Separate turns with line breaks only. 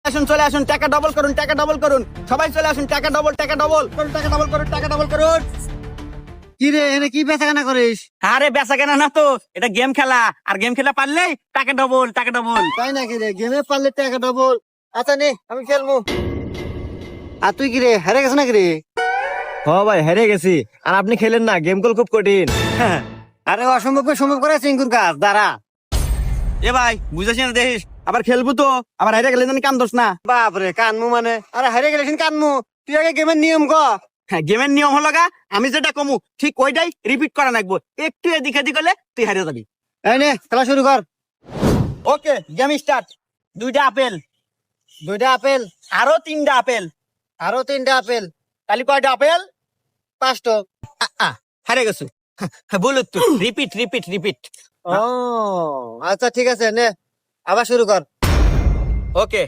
আসুন চলে আসুন, টাকা ডবল করুন, টাকা ডবল করুন, সবাই চলে আসুন, টাকা ডবল করুন, টাকা ডবল করুন, টাকা ডবল করুন।
কি রে এনে কি বেচা কেনা করিস?
আরে বেচা কেনা না তো, এটা গেম খেলা, আর গেম খেলা পারলেই টাকা ডবল, টাকা ডবল।
তাই নাকি রে? গেমে পারলে টাকা ডবল। আচ্ছা নে আমি খেলবো। আর তুই কি রে হেরে গেছ নাকি রে?
ভাই হেরে গেছি। আর আপনি খেলেন না, গেম কল খুব কঠিন।
আরে অসম্ভব সম্ভব করে চিঙ্কুর কাজ দাঁড়া।
এ ভাই বুঝেছি না, দেখিস আবার খেলবো তো, আবার হাইরে গেলে আমি কান দোষ না।
বাপরে কানমু মানে? আরে হেরে গেলে কানমু। তুই আগে গেমের নিয়ম ক।
হ্যাঁ, গেমের নিয়ম হলো গা, আমি যেটা কমু ঠিক ওইটাই রিপিট করা লাগবো। একটু এদিকে এদিক হলে তুই হারিয়ে যাবি।
এই নে খেলা শুরু কর।
ওকে, গেম স্টার্ট। দুইটা আপেল,
দুইটা আপেল,
আরো তিনটা আপেল।
আরো তিনটা আপেল,
তাহলে কয়টা আপেল?
পাঁচটা।
হারে গেছো। বলো তো, রিপিট রিপিট রিপিট।
ও আচ্ছা ঠিক আছে নে আবার শুরু কর।
ওকে,